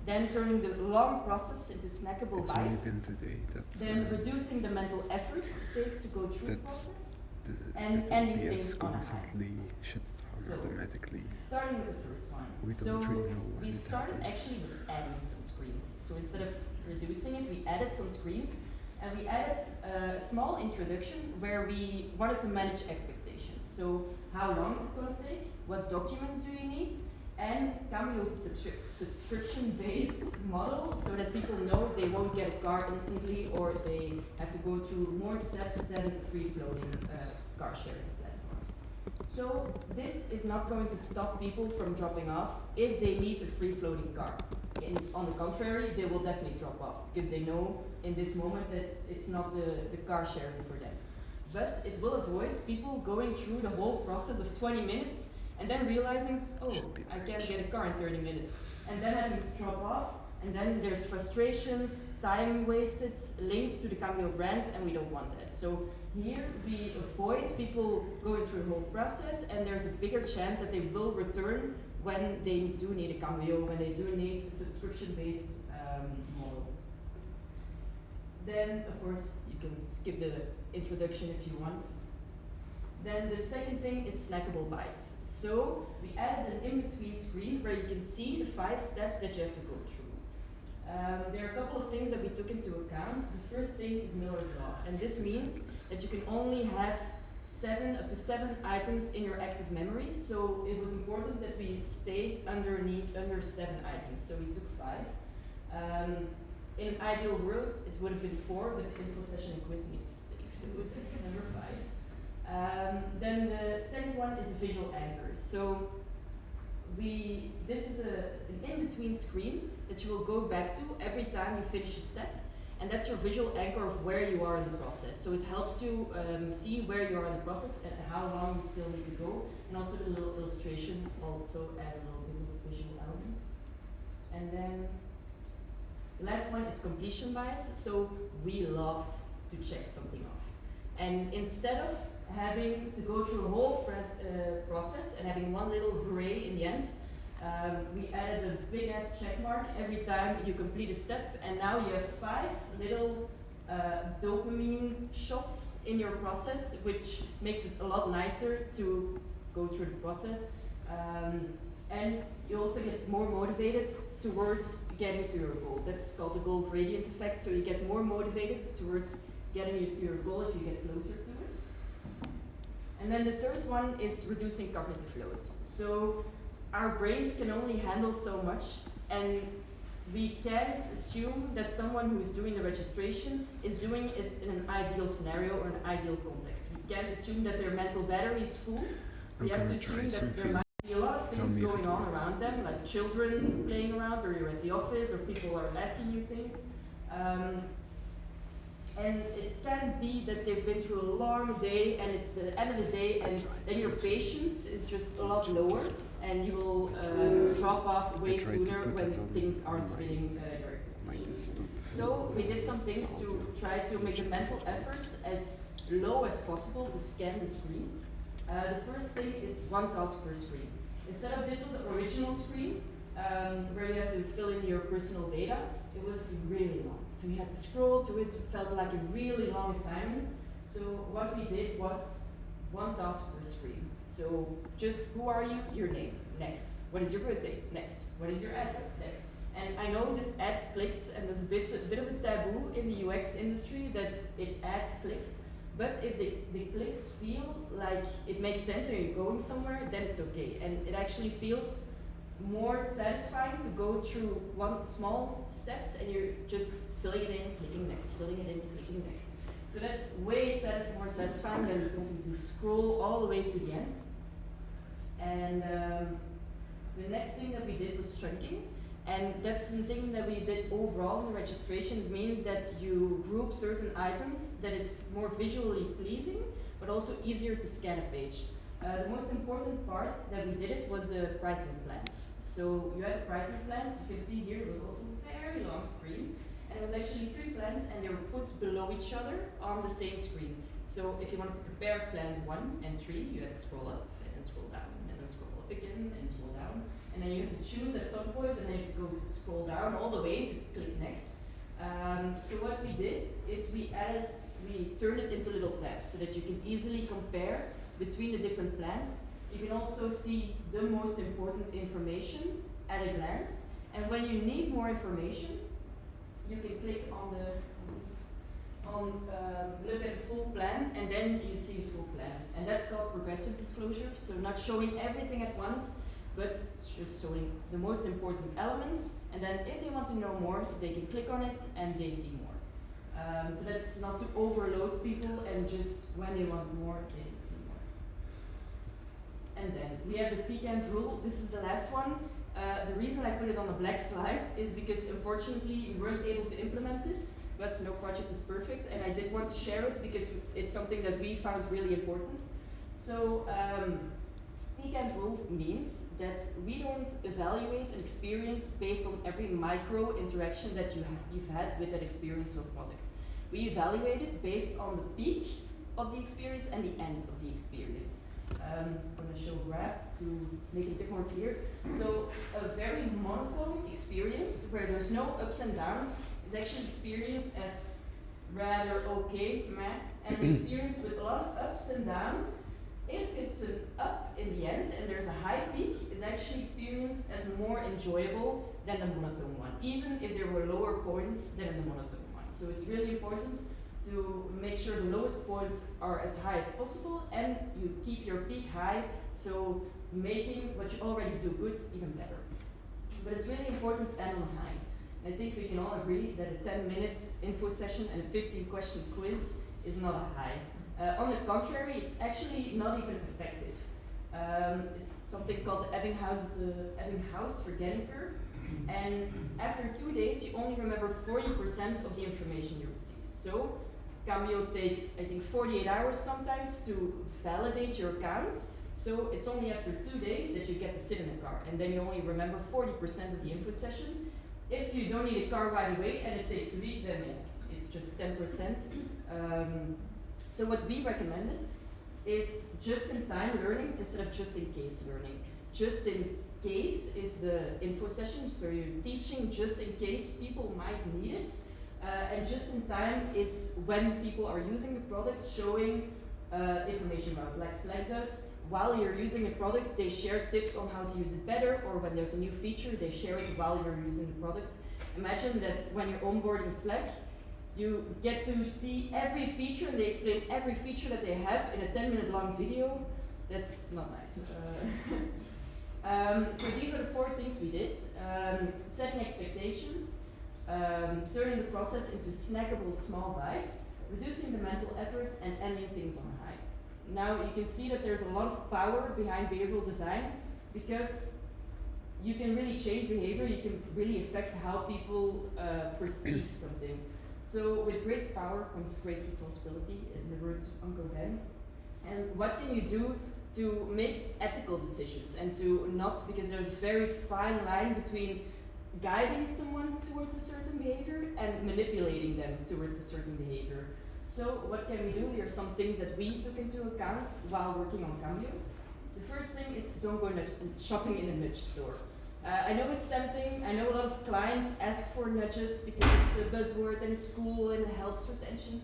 then turning the long process into snackable it's bites, only been today that then reducing the mental effort it takes to go through the process, and that ending OBS things on a high. constantly shuts down So, automatically. starting with the first one. We so don't really know when we it started happens. actually with adding some screens. So instead of reducing it, we added some screens, and we added a small introduction where we wanted to manage expectations. So how long is it going to take? What documents do you need? And Cambio's subscription-based model, so that people know they won't get a car instantly, or they have to go through more steps than a free-floating car sharing platform. So this is not going to stop people from dropping off if they need a free-floating car. On the contrary, they will definitely drop off, because they know in this moment that it's not the car sharing for them. But it will avoid people going through the whole process of 20 minutes and then realizing, oh, I can't get a car in 30 minutes, and then having to drop off, and then there's frustrations, time wasted, linked to the Cambio brand, and we don't want that. So here we avoid people going through the whole process, and there's a bigger chance that they will return when they do need a Cambio, when they do need a subscription-based model. Then, of course, you can skip the introduction if you want. Then the second thing is snackable bites. So we added an in-between screen where you can see the 5 steps that you have to go through. There are a couple of things that we took into account. The first thing is Miller's Law, and this means that you can only have up to 7 items in your active memory. So it was important that we stayed under 7 items. So we took 5. In an ideal world, it would have been 4, but info session and quiz need to stay, so it's number 5. Then the second one is visual anchors. So this is an in-between screen that you will go back to every time you finish a step, and that's your visual anchor of where you are in the process. So it helps you see where you are in the process and how long you still need to go, and also the little illustration also add a little visual element. And then the last one is completion bias. So we love to check something off, and instead of having to go through a whole process and having one little hooray in the end, we added a big ass check mark every time you complete a step, and now you have 5 little dopamine shots in your process, which makes it a lot nicer to go through the process. And you also get more motivated towards getting to your goal. That's called the goal gradient effect, so you get more motivated towards getting you to your goal if you get closer to it. And then the third one is reducing cognitive loads. So our brains can only handle so much, and we can't assume that someone who is doing the registration is doing it in an ideal scenario or an ideal context. We can't assume that their mental battery is full. We have to assume that there might be a lot of things going on around them, like children playing around, or you're at the office, or people are asking you things. And it can be that they've been through a long day, and it's the end of the day, and then your patience is just a lot lower, and you will drop off way sooner when things aren't feeling your patience. So we did some things to try to make the mental effort as low as possible to scan the screens. The first thing is 1 task per screen. Instead of this was an original screen, where you have to fill in your personal data, it was really long. So you had to scroll through it, felt like a really long assignment. So what we did was 1 task per screen. So just who are you? Your name. Next. What is your birthday? Next. What is your address? Next. And I know this adds clicks, and there's a bit of a taboo in the UX industry that it adds clicks. But if the clicks feel like it makes sense and you're going somewhere, then it's okay. And it actually feels more satisfying to go through 1 small steps, and you're just filling it in, clicking next, filling it in, clicking next. So that's way more satisfying than having to scroll all the way to the end. And the next thing that we did was chunking, and that's something that we did overall in the registration. It means that you group certain items, that it's more visually pleasing, but also easier to scan a page. The most important part that we did it was the pricing plans. So you had the pricing plans, you can see here it was also a very long screen, and it was actually 3 plans, and they were put below each other on the same screen. So if you wanted to compare plan 1 and 3, you had to scroll up and then scroll down and then scroll up again and scroll down. and then you have to choose at some point, and then you have to go scroll down all the way to click next. So what we did is we turned it into little tabs so that you can easily compare between the different plans. You can also see the most important information at a glance, and when you need more information, you can click on look at the full plan, and then you see the full plan. And that's called progressive disclosure, so not showing everything at once, but just showing the most important elements, and then if they want to know more, they can click on it and they see more. So that's not to overload people, and just when they want more, they can see more. And then we have the peak end rule. This is the last one. The reason I put it on a black slide is because unfortunately we weren't able to implement this, but no project is perfect, and I did want to share it because it's something that we found really important. So peak end rules means that we don't evaluate an experience based on every micro interaction that you've had with that experience or product. We evaluate it based on the peak of the experience and the end of the experience. I'm going to show a graph to make it a bit more clear. So a very monotone experience where there's no ups and downs is actually experienced as rather okay, meh, and an experience with a lot of ups and downs, if it's an up in the end and there's a high peak, is actually experienced as more enjoyable than the monotone one, even if there were lower points than in the monotone one. So it's really important to make sure the lowest points are as high as possible and you keep your peak high, so making what you already do good even better. But it's really important to end on a high. I think we can all agree that a 10-minute info session and a 15-question quiz is not a high. On the contrary, it's actually not even effective. It's something called the Ebbinghaus forgetting curve, and after 2 days you only remember 40% of the information you received. So Cambio takes, I think, 48 hours sometimes to validate your account, so it's only after 2 days that you get to sit in the car, and then you only remember 40% of the info session. If you don't need a car right away and it takes a week, then it's just 10%. So what we recommended is just-in-time learning instead of just-in-case learning. Just-in-case is the info session, so you're teaching just in case people might need it. And just-in-time is when people are using the product, showing information about, like Slack does. While you're using a product, they share tips on how to use it better, or when there's a new feature, they share it while you're using the product. Imagine that when you're onboarding Slack, you get to see every feature, and they explain every feature that they have in a 10-minute long video. That's not nice. So these are the 4 things we did. Setting expectations, turning the process into snackable small bites, reducing the mental effort, and ending things on a high. Now you can see that there's a lot of power behind behavioral design, because you can really change behavior, you can really affect how people perceive something. So with great power comes great responsibility, in the words of Uncle Ben. And what can you do to make ethical decisions and to not, because there's a very fine line between guiding someone towards a certain behavior and manipulating them towards a certain behavior. So what can we do? Here are some things that we took into account while working on Cambio. The first thing is don't go shopping in a nudge store. I know it's tempting. I know a lot of clients ask for nudges because it's a buzzword and it's cool and it helps retention.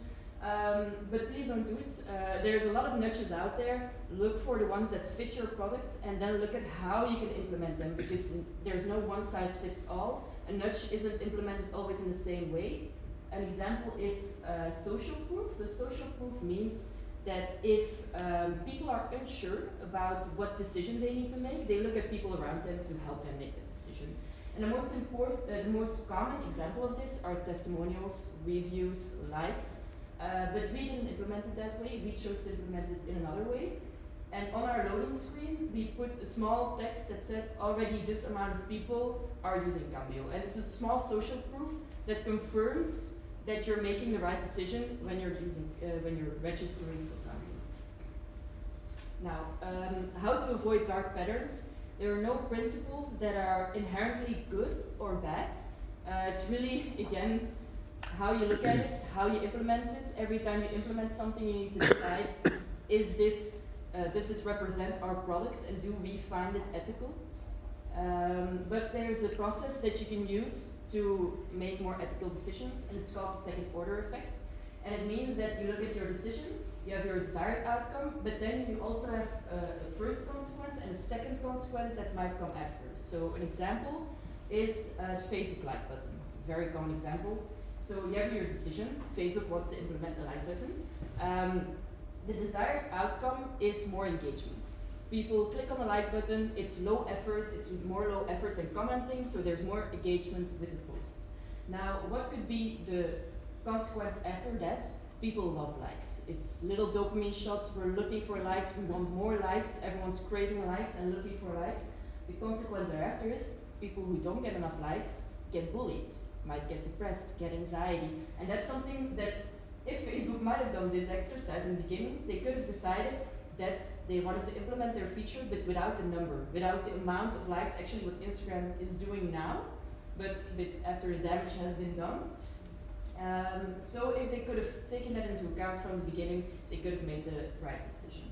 But please don't do it. There's a lot of nudges out there. Look for the ones that fit your product and then look at how you can implement them, because there's no one size fits all. A nudge isn't implemented always in the same way. An example is social proof. So social proof means that if people are unsure about what decision they need to make, they look at people around them to help them make that decision. And the most common example of this are testimonials, reviews, likes. But we didn't implement it that way. We chose to implement it in another way. And on our loading screen, we put a small text that said already this amount of people are using Cambio. And it's a small social proof that confirms that you're making the right decision when you're registering for Cambio. Now, how to avoid dark patterns. There are no principles that are inherently good or bad. It's really, again, how you look at it, how you implement it. Every time you implement something, you need to decide, does this represent our product, and do we find it ethical? But there's a process that you can use to make more ethical decisions, and it's called the second order effect. And it means that you look at your decision, you have your desired outcome, but then you also have a first consequence and a second consequence that might come after. So an example is the Facebook like button, very common example. So you have your decision, Facebook wants to implement a like button. The desired outcome is more engagement. People click on the like button, it's low effort, it's more low effort than commenting, so there's more engagement with the posts. Now, what could be the consequence after that? People love likes. It's little dopamine shots, we're looking for likes, we want more likes, everyone's craving likes and looking for likes. The consequence thereafter is people who don't get enough likes get bullied, might get depressed, get anxiety, and that's something that if Facebook might have done this exercise in the beginning, they could have decided that they wanted to implement their feature, but without the number, without the amount of likes, actually what Instagram is doing now, but after the damage has been done. So if they could have taken that into account from the beginning, they could have made the right decision.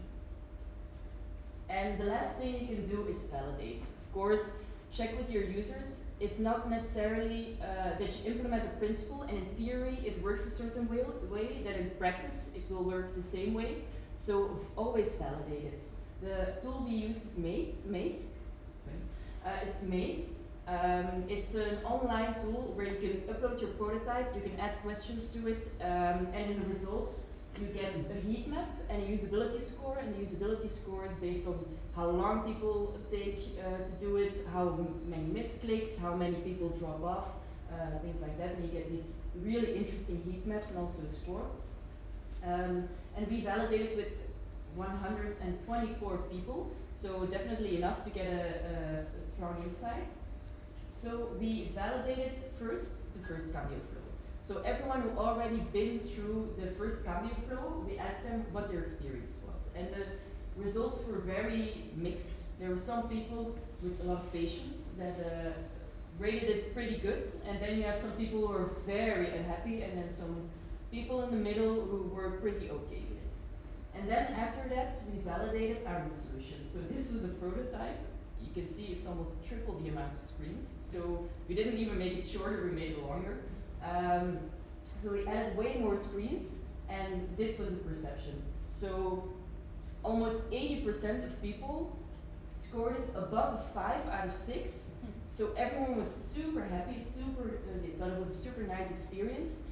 And the last thing you can do is validate. Of course, check with your users. It's not necessarily that you implement a principle and in theory it works a certain way, that in practice it will work the same way. So always validate it. The tool we use is Maze. It's Maze. It's an online tool where you can upload your prototype, you can add questions to it, and in the results you get a heat map and a usability score, and the usability score is based on how long people take to do it, how many misclicks, how many people drop off, things like that, and you get these really interesting heat maps and also a score. And we validated with 124 people, so definitely enough to get a strong insight. So we validated first the first Cambio flow. So everyone who already been through the first Cambio flow, we asked them what their experience was. And the results were very mixed. There were some people with a lot of patience that rated it pretty good, and then you have some people who are very unhappy, and then some people in the middle who were pretty okay with it. And then after that, we validated our new solution. So this was a prototype. You can see it's almost triple the amount of screens. So we didn't even make it shorter, we made it longer. So we added way more screens, and this was a perception. So almost 80% of people scored it above a 5 out of 6. So everyone was super happy, they thought it was a super nice experience.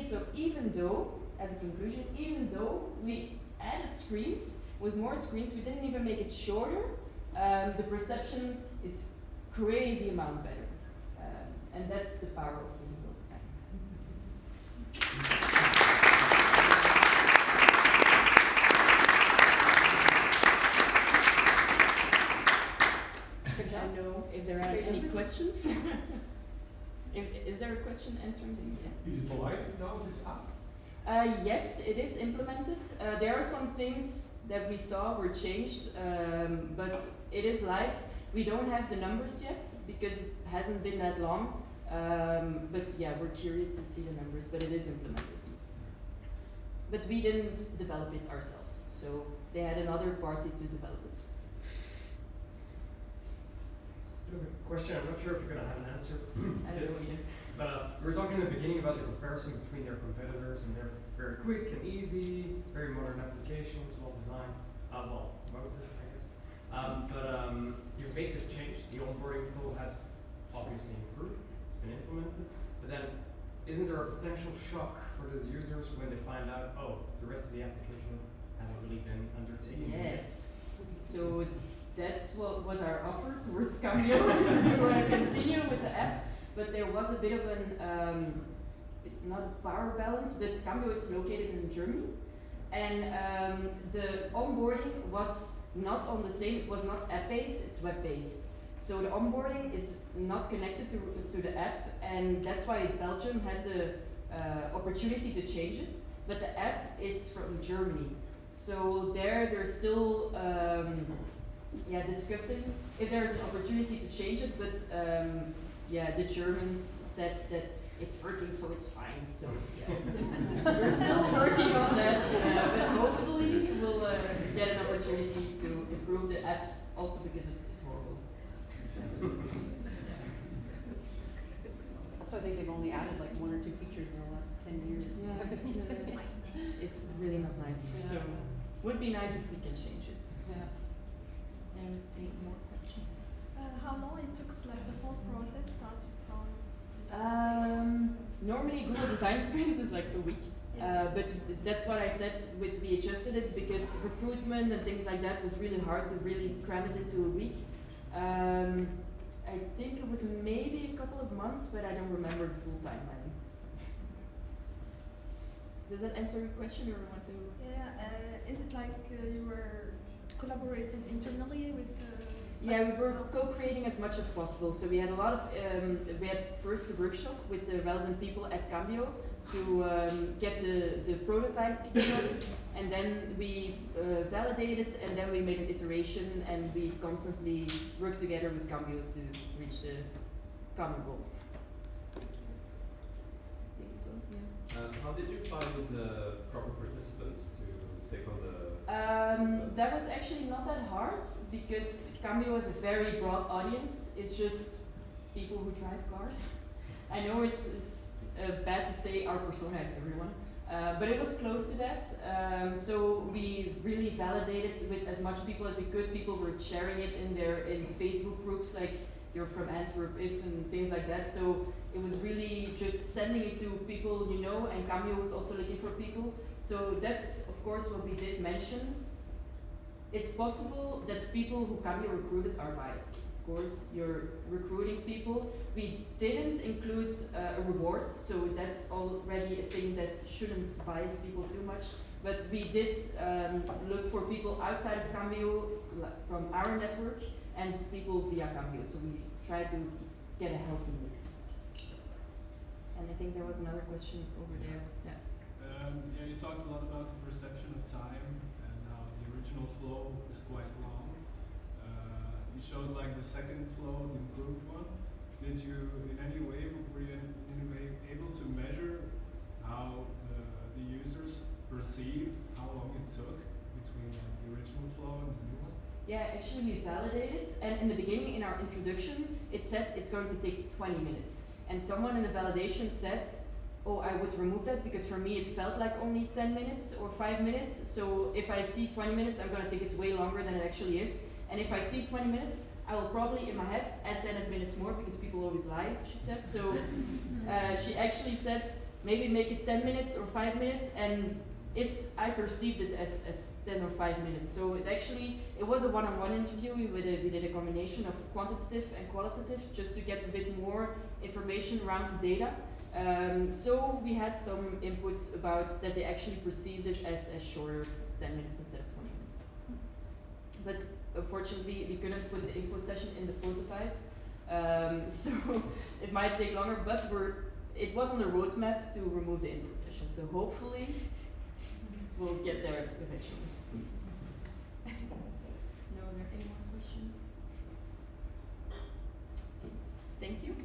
So even though, as a conclusion, even though we added screens, was more screens, we didn't even make it shorter, the perception is crazy amount better. And that's the power of visual design. Good job. I know if there are any questions. Is there a question answering the yeah? Is it live now, this app? Yes, it is implemented. There are some things that we saw were changed, but it is live. We don't have the numbers yet because it hasn't been that long. But yeah, we're curious to see the numbers, but it is implemented. But we didn't develop it ourselves, so they had another party to develop it. Question, I'm not sure if you're going to have an answer. I don't know either. But we were talking in the beginning about the comparison between their competitors, and they're very quick and easy, very modern applications, well designed, motive, I guess. You've made this change. The onboarding flow has obviously improved, it's been implemented, but then isn't there a potential shock for those users when they find out, oh, the rest of the application hasn't really been undertaken? Yes. So that's what was our offer towards Cambio, to continue with the app. But there was a bit of an, not a power balance, but Cambio is located in Germany. And the onboarding was not on the same, it was not app-based, it's web-based. So the onboarding is not connected to the app, and that's why Belgium had the opportunity to change it, but the app is from Germany. So they're still discussing if there's an opportunity to change it, but the Germans said that it's working, so it's fine. So yeah, we're still working on that, but hopefully we'll get an opportunity to improve the app, also because it's horrible. So I think they've only added like 1 or 2 features in the last 10 years. It's really not nice. Yeah. So would be nice if we can change it. Yeah. And any more questions? How long it took, like the whole process starting from design sprint? Normally Google Design Sprint is like a week. Yeah. But that's what I said we adjusted it because recruitment and things like that was really hard to really cram it into a week. I think it was maybe a couple of months, but I don't remember the full timeline. So. Does that answer your question, or want to? Yeah. Is it like you were collaborating internally with? Yeah, we were co-creating as much as possible. So we had a lot of, we had first a workshop with the relevant people at Cambio to get the prototype developed, and then we validated, and then we made an iteration, and we constantly worked together with Cambio to reach the common goal. How did you find the proper participants to take on the that was actually not that hard because Cambio has a very broad audience. It's just people who drive cars. I know it's bad to say our persona is everyone, but it was close to that. So we really validated with as much people as we could. People were sharing it in Facebook groups like "You're from Antwerp," and things like that. So it was really just sending it to people you know, and Cambio was also looking for people. So that's of course what we did mention. It's possible that people who Cambio recruited are biased. Of course, you're recruiting people. We didn't include a reward, so that's already a thing that shouldn't bias people too much. But we did look for people outside of Cambio, from our network, and people via Cambio. So we try to get a healthy mix. And I think there was another question over there. Yeah. Yeah, you talked a lot about the perception of time and how the original flow is quite long. You showed like the second flow, the improved one. Did you in any way, were you in any way able to measure how the users perceived how long it took between the original flow and the new one? Yeah, actually we validated, and in the beginning in our introduction, it said it's going to take 20 minutes. And someone in the validation said, oh, I would remove that because for me it felt like only 10 minutes or 5 minutes. So if I see 20 minutes, I'm gonna think it's way longer than it actually is. And if I see 20 minutes, I will probably in my head add 10 minutes more because people always lie, she said. So she actually said, maybe make it 10 minutes or 5 minutes, and I perceived it as 10 or 5 minutes. So it was a one-on-one interview. We did a combination of quantitative and qualitative just to get a bit more information around the data. So we had some inputs about that they actually perceived it as shorter, 10 minutes instead of 20 minutes. But unfortunately, we couldn't put the info session in the prototype, so it might take longer, but it was on the roadmap to remove the info session, so hopefully we'll get there eventually. No, are there any more questions? Okay. Thank you.